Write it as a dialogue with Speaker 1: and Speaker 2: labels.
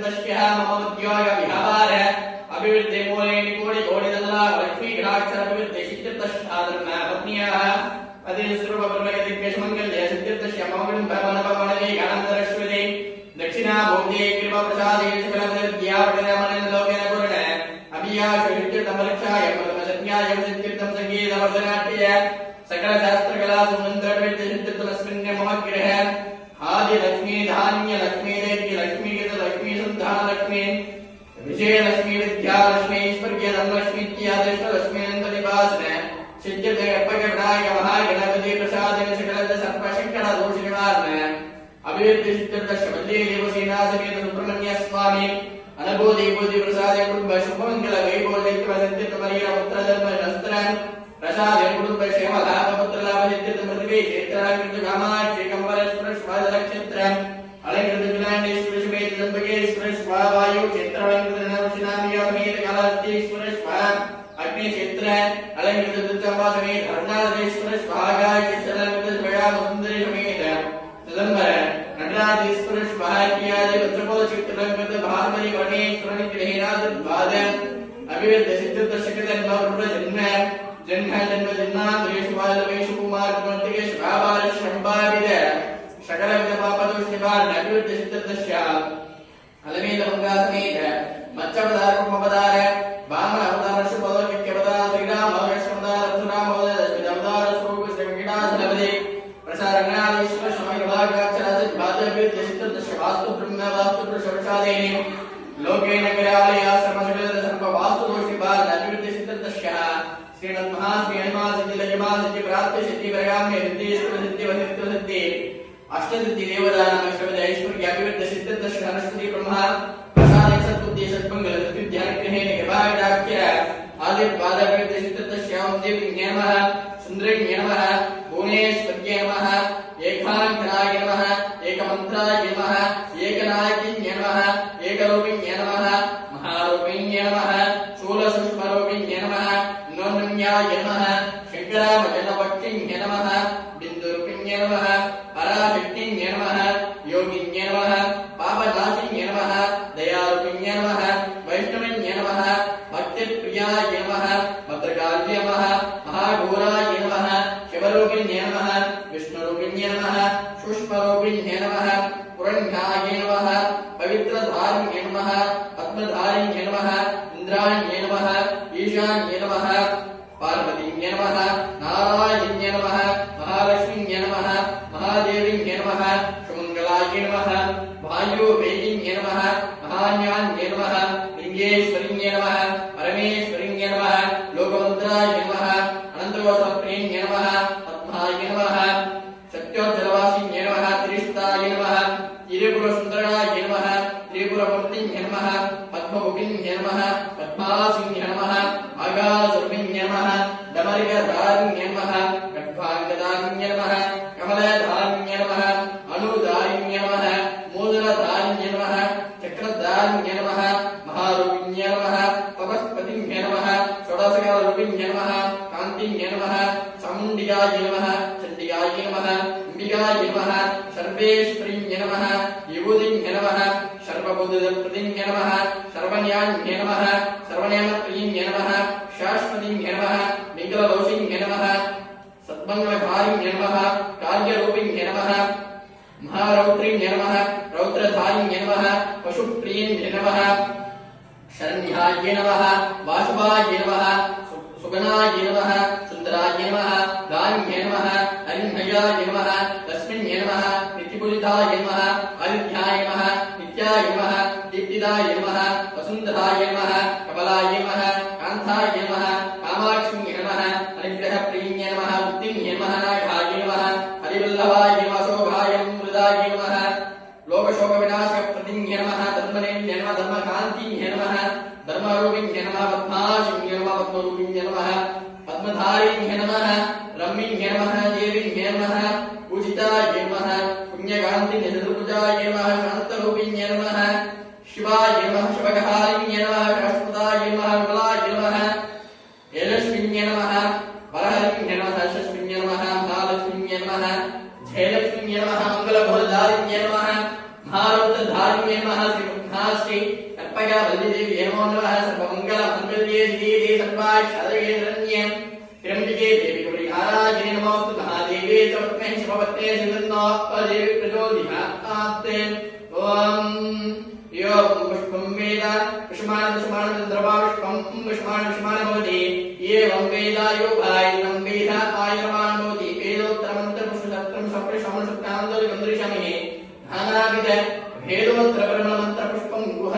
Speaker 1: सिद्धिर्दस्यः मम उद्योग विहार अभिवृद्धि मूले कोटि कोटि दल्ला लक्ष्मी ग्राक्षर अभिवृद्धि सिद्धिर्दस्यः धर्म पत्न्याः अदि सर्व ब्रह्मके दिग्गज मंगल्य सिद्धिर्दस्यः मम कुटुंब भवन भवने गानंदरश्वते दक्षिणा भोगे कृपा प्रसादे सकल विद्या पठनमनन लोकेन पूर्ण अभिया सिद्धिर्तमलक्षाय परमसत्याय सिद्धिर्तम संगीत वर्धनाट्य सकल शास्त्र कला सुमंत्र विद्य सिद्धिर्तमस्मिन् मम गृह आदि लक्ष्मी धान्य लक्ष्मी देवी लक्ष्मी के लक्ष्मी संधान लक्ष्मी विजय लक्ष्मी विद्या लक्ष्मी ईश्वर्य धन लक्ष्मी इत्यादि लक्ष्मी अनंत निवासन सिद्ध गणपति विनायक महागणपति प्रसाद सकल सर्व शंकर दोष निवारण अभिवृद्धि सिद्धिर्दस्य वल्ली देवसेना समेत सुब्रह्मण्य स्वामी अनबोधि बोधि प्रसाद कुटुंब शुभमंगल वैभव दैत्य सिद्धिर्त मरीर पुत्र धर्म शस्त्र प्रसाद कुटुंब क्षेम लाभ पुत्र लाभ सिद्धिर्त पृथ्वी क्षेत्र कृत कामाक्षी कंबलेश्वर स्वाद नक्षत्र अलंकृत विलांडेश्वर समेत दंबकेश्वर स्वावायु क्षेत्र अलंकृत नवशिनामिया समेत कालास्तीश्वर स्वा अग्नि क्षेत्र अलंकृत दुर्चंबा समेत हरनादेश्वर स्वागाय क्षेत्र अलंकृत स्वया सुंदरी समेत चिदंबर नटराजेश्वर स्वाहात्यादि वज्रपोल क्षेत्र अलंकृत भारमणि वर्णेश्वर निग्रहेनाद द्वाद अभिवृद्धि सिद्धिर्त शकल नवरुद्र जन्म जन्म जन्म जन्मांतरेषु बालवेषु कुमार कुमार्तिकेषु भावार शंभाविद सकल विद पापदोष निवारण अभिवृद्धि सिद्धिर्दस्य अलमेल मंगा समेत मच्चवदार कुमवदार वामन अवतार शुभलोकिक अवतार श्रीराम लक्ष्मणदार परशुराम अवतार स्वरूप श्री वेंकटाचलपति प्रसारणाधीश्वर स्वामी विभागाक्षराज भाजभिवृद्धि सिद्धिर्दस्य वास्तु ब्रह्म वास्तु पुरुषवशादेनि लोके नगरालय आश्रम सकल सर्व वास्तु दोष निवारण अभिवृद्धि सिद्धिर्दस्य श्रीमद् महाश्री हनुमा सिद्धि लक्ष्मा सिद्धि प्राप्ति सिद्धि वरगाम्य सिद्धि ईश्वर सिद्धि वसिष्ठ सिद्धि अष्टसिद्धि देवदानम अष्टविध ऐश्वर्य अभिवृद्धि सिद्धिर्दस्य सरस्वती ब्रह्मा प्रसाद सद्बुद्धि सद्मंगल ध्यान ग्रहेण कृपाविदाख्य आदि पादाभिवृद्धि सिद्धिर्दस्य ओम देवी नमः सुंदरी नमः भुवनेश्वर्य नमः एकांतनाय नमः एकमंत्राय नमः एकनायकिन्य नमः एकरूपिण्य नमः महारूपिण्य नमः शूलसूक्ष्मरूपिण्य नमः नोन्याय नमः शंकरामजनपक्षिण्य नमः बिन्दुरूपिण्य नमः पराशक्तिन्य नमः योगिन्य नमः पापनाशिन्य नमः दयारूपिण्य नमः वैष्णविन्य नमः भक्तिप्रियाय नमः भद्रकाल्य नमः महाघोराय नमः शिवरूपिण्य नमः विष्णुरूपिण्य नमः सूक्ष्मरूपिण्य नमः पुरण्याय नमः पवित्रधारिण्य नमः पद्मधारिण्य नमः इंद्राण्य नमः ईशान्य नमः पार्वतीन्य नमः नारायण्य नमः महालक्ष्मीन्य नमः महादेवीन्य नमः सुमंगलाय नमः वायुवेदिन्य नमः महाज्ञान्य नमः लिंगेश्वरिन्य नमः परमेश्वरिन्य नमः लोकमन्त्राय नमः अनन्तकोशप्रियन्य नमः पद्माय नमः सत्योज्जलवासिन्य नमः त्रिष्टाय नमः त्रिपुरसुन्दराय नमः त्रिपुरमूर्तिन्य नमः पद्ममुखिन्य नमः पद्मासिन्य नमः आगासुरभिन्य नमः डमरिकधारिण्य नमः खड्गाङ्गधारिण्य नमः कमलधारिण्य नमः अनुधारिण्य नमः मूलधारिण्य नमः चक्रधारिण्य नमः महारूपिण्य नमः तपस्पतिन्य नमः षोडशकरूपिण्य नमः कान्तिन्य नमः चामुण्डिकाय नमः चण्डिकाय नमः अम्बिकाय नमः सर्वेश्वरीन्य नमः विभूतिन्य नमः सर्वबुद्धप्रतिन्य नमः सर्वज्ञान्य नमः सर्वनियमप्रियन्य नमः शाश्वतीन्य नमः मित्रदोषिन्य नमः सद्मंगलधारिण्य नमः कार्यरूपिण्य नमः महारौद्रिण्य नमः रौद्रधारिण्य नमः पशुप्रियन्य नमः शरण्याय नमः वासुभाय नमः सुगनाय नमः सुन्दराय नमः दान्य नमः अरिन्हयाय नमः तस्मिन्य नमः नित्यपूजिताय नमः आदित्याय नमः नित्याय नमः दीप्तिदाय नमः वसुन्धराय नमः कमलाय नमः कान्ताय नमः कामाक्ष्म्य नमः अनुग्रहप्रियन्य नमः मुक्तिन्य नमः नागाय नमः हरिवल्लभाय नमः शोभाय मृदाय नमः लोकशोकविनाशप्रतिन्य नमः धर्मनेन्य नमः धर्मकान्तिन्य नमः धर्मरूपिण्य नमः पद्माशिन्य नमः पद्मरूपिण्य नमः पद्मधारिण्य नमः रम्मिण्य नमः देवीन्य नमः पूजिताय नमः पुण्यकान्तिन्य चतुर्भुजाय नमः शान्तरूपिण्य नमः शिवाय नमः शिवकहारिण्य नमः शाश्वताय नमः विमलाय नमः यशस्विन्य नमः वरहरिण्य नमः यशस्विन्य नमः महालक्ष्मीन्य नमः जयलक्ष्मीन्य नमः मंगलभोधारिण्य नमः महारौद्रधारिण्य नमः श्री कर्पया वल्लीदेवी नमो नमः सर्वमङ्गलमङ्गल्ये श्रीदेवी सर्वाक्षरये शरण्ये त्र्यम्बिके देवी गौरी नारायणे नमोऽस्तु महादेवी सर्वत्मै शिवपत्ने श्रीदन्नो देवी प्रचोदितास्ते ॐ यो पुष्पं वेद पुष्पमानं द्रवापुष्पं पुष्पमानं भवति एवं वेद यो आयुधं वेद आयुधवान् भवति वेदोत्तरमन्त्रपुष्पसत्रं सप्तशमसप्तान्तरिकन्दृशमिः नानाविध भेदोत्तरब्रह्ममन्त्रपुष्प